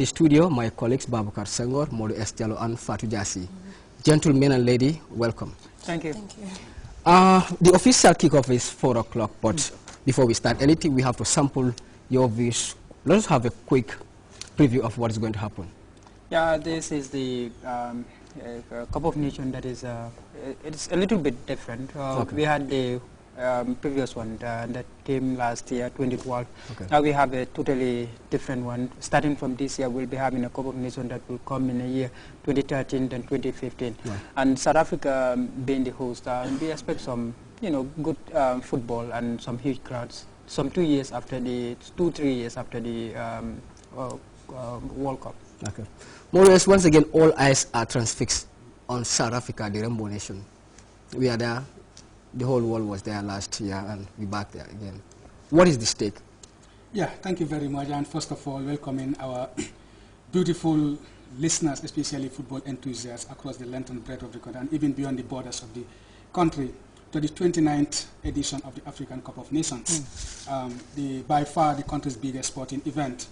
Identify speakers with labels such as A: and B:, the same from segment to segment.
A: the studio, my colleagues Babukar Sengor, Modu Estialo, and Fatou Jassi. Gentlemen and lady, welcome.
B: Thank you.
C: Thank you.
A: The official kickoff is 4 o'clock, but before we start anything, we have to sample your views. Let's have a quick preview of what is going to happen.
B: Yeah, this is the Cup of Nations that is it's a little bit different.
A: Okay.
B: We had the previous one that came last year, 2012.
A: Okay.
B: Now we have a totally different one. Starting from this year, we'll be having a Cup of Nations that will come in a year 2013 and 2015.
A: Right.
B: And South Africa being the host, we expect some, good football and some huge crowds. Some 2 years after the 2-3 years after the World Cup.
A: Okay. More or less, once again, all eyes are transfixed on South Africa, the Rainbow Nation. We are there. The whole world was there last year, and we're back there again. What is the stake?
D: Yeah, thank you very much. And first of all, welcoming our beautiful listeners, especially football enthusiasts across the length and breadth of the country, and even beyond the borders of the country, to the 29th edition of the African Cup of Nations. By far the country's biggest sporting event.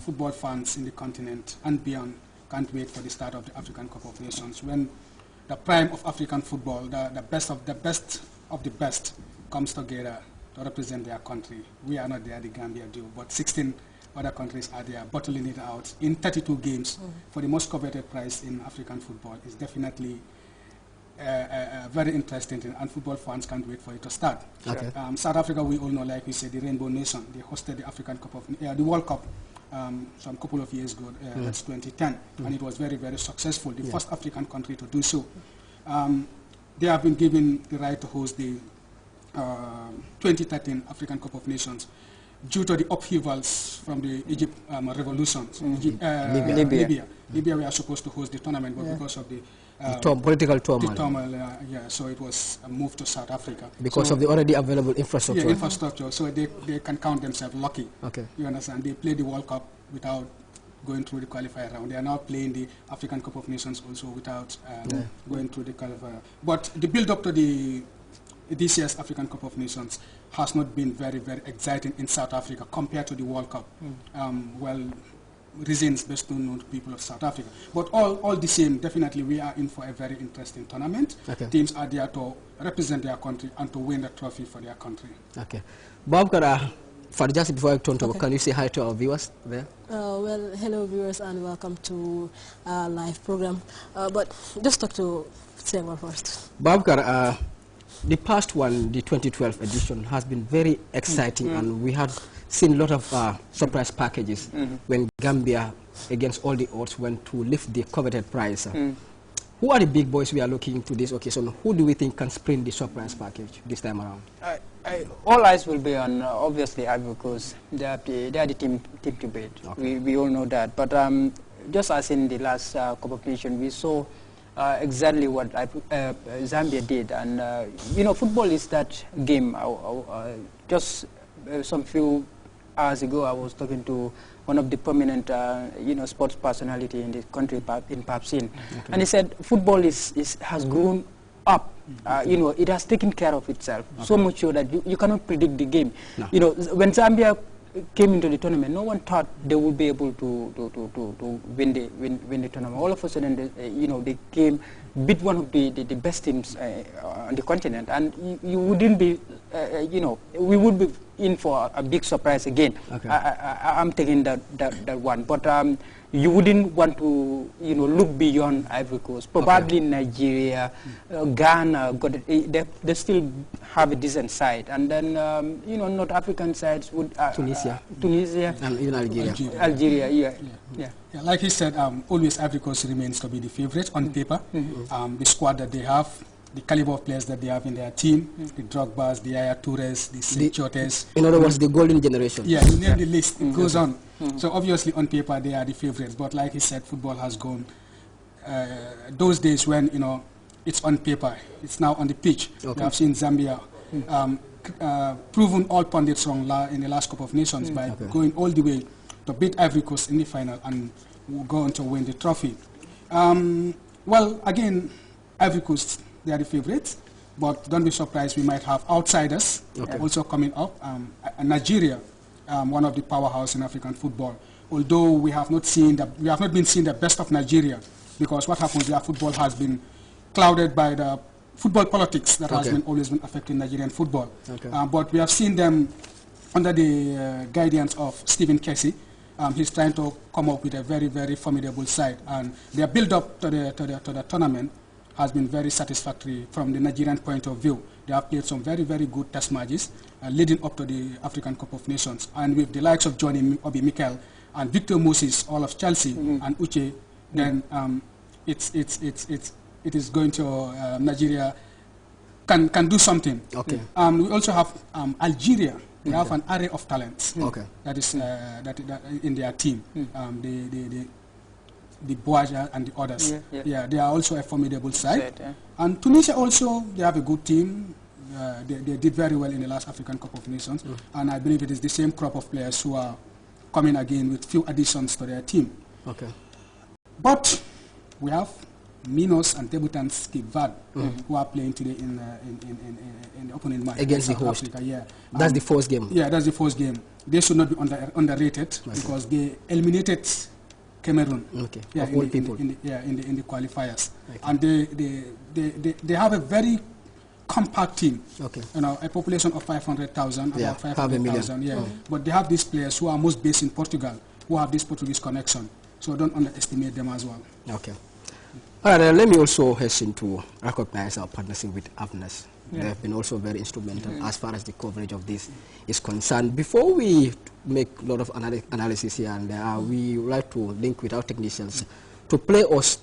D: Football fans in the continent and beyond can't wait for the start of the African Cup of Nations, when the prime of African football, the best of the best comes together to represent their country. We are not there, the Gambia do, but 16 other countries are there battling it out in 32 games for the most coveted prize in African football. Is definitely very interesting, and football fans can't wait for it to start.
A: Okay.
D: South Africa, we all know, like we said, the Rainbow Nation. They hosted the African Cup of the World Cup some couple of years ago. That's 2010, and it was very, very successful. The first African country to do so. They have been given the right to host the 2013 African Cup of Nations due to the upheavals from the Egypt revolutions. Libya. Libya were supposed to host the tournament, but because of the
A: political turmoil.
D: So it was moved to South Africa.
A: Because of the already available infrastructure.
D: Yeah, infrastructure, so they can count themselves lucky.
A: Okay.
D: You understand? They played the World Cup without going through the qualifier round. They are now playing the African Cup of Nations also without going through the qualifier. But the build-up to this year's African Cup of Nations has not been very, very exciting in South Africa compared to the World Cup. Reasons best known to people of South Africa. But all the same, definitely we are in for a very interesting tournament. Okay. Teams are there to represent their country and to win the trophy for their country.
A: Okay. Bob, just before I turn to can you say hi to our viewers there?
C: Well, hello viewers and welcome to our live program. But just talk to Sengor first.
A: Bob, the past one, the 2012 edition, has been very exciting, and we had seen a lot of surprise packages when Gambia, against all the odds, went to lift the coveted prize. Who are the big boys we are looking into this occasion? Who do we think can sprint the surprise package this time around?
B: All eyes will be on, obviously, Ivory Coast. They are the team to beat. Okay. We all know that. But just as in the last Cup of Nations, we saw exactly what Zambia did. And, football is that game. Just some few hours ago, I was talking to one of the prominent, sports personality in the country, in Papsin, and he said football has grown up. It has taken care of itself so much so that you cannot predict the game. No. When Zambia came into the tournament, no one thought they would be able to win the tournament. All of a sudden, they came, beat one of the best teams on the continent, and you wouldn't be, we would be in for a big surprise again. Okay. I'm taking that one, but you wouldn't want to, look beyond Ivory Coast. Probably Nigeria, Ghana, they still have a decent side, and then North African sides would Tunisia,
A: and even
B: Algeria. Yeah.
D: Like he said, always Ivory Coast remains to be the favorite on paper. The squad that they have, the caliber of players that they have in their team, the Drogbas, the Yaya Toures, the Sechotes.
A: In other words, the golden generation.
D: Yeah, you name the list, it goes on. So obviously on paper they are the favorites, but like he said, football has gone, those days when, it's on paper, it's now on the pitch. Okay. We have seen Zambia proven all pundits wrong in the last Cup of Nations by going all the way to beat Ivory Coast in the final and go on to win the trophy. Well, again, Ivory Coast, they are the favorites, but don't be surprised, we might have outsiders also coming up. Nigeria, one of the powerhouses in African football, although we have not been seeing the best of Nigeria, because what happens there, football has been clouded by the football politics that has always been affecting Nigerian football. But we have seen them under the guidance of Stephen Kessie. He's trying to come up with a very, very formidable side, and their build-up to the tournament has been very satisfactory from the Nigerian point of view. They have played some very, very good test matches leading up to the African Cup of Nations, and with the likes of Johnny Obi Mikel and Victor Moses, all of Chelsea, and Uche, then it is going to Nigeria can do something. We also have Algeria. They have an array of talents that is that in their team. The Boaja and the others. They are also a formidable side. And Tunisia also, they have a good team. They did very well in the last African Cup of Nations. And I believe it is the same crop of players who are coming again with few additions to their team. But we have Minos and debutants Cape Verde, who are playing today in the opening match
A: against the host.
D: Africa.
A: That's the first game.
D: That's the first game. They should not be underrated because they eliminated Cameroon.
A: Of all people.
D: In the qualifiers, and they have a very compact team. A population of 500,000, about 500,000. But they have these players who are most based in Portugal, who have this Portuguese connection. So don't underestimate them as well.
A: All right, let me also hasten to recognize our partnership with AVNAS. They have been also very instrumental as far as the coverage of this is concerned. Before we make a lot of analysis here and there, we would like to link with our technicians to play us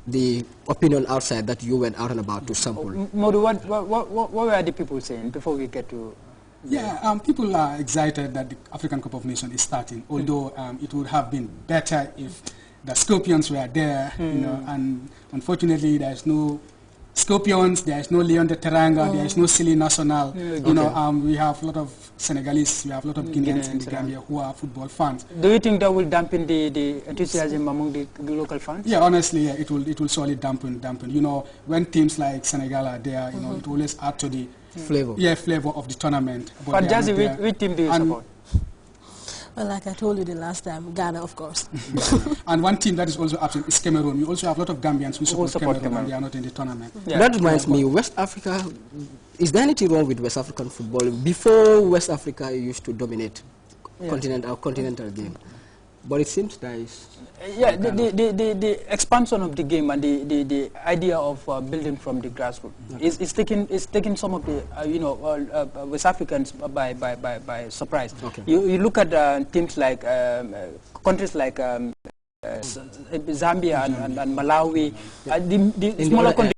A: the opinion outside that you went out and about to sample.
B: Modu, what were the people saying before we get to...
D: People are excited that the African Cup of Nations is starting, although it would have been better if the Scorpions were there, and unfortunately there is no Scorpions, there is no Leon de Teranga, there is no Silly National. We have a lot of Senegalese, we have a lot of Guineans in the Gambia who are football fans.
B: Do you think that will dampen the enthusiasm among the local fans?
D: Yeah, honestly, it will surely dampen. When teams like Senegal are there, it will always add to the flavor of the tournament.
B: But Jazzy, which team do you support?
C: Well, like I told you the last time, Ghana, of course.
D: And one team that is also absent is Cameroon. We also have a lot of Gambians who support Cameroon, and they are not in the tournament.
A: That reminds me, West Africa, is there anything wrong with West African football? Before West Africa used to dominate continental game, but it seems that is...
B: the expansion of the game and the idea of building from the grassroots is taking some of the West Africans by surprise. You look at teams like countries like Zambia and Malawi, the smaller countries.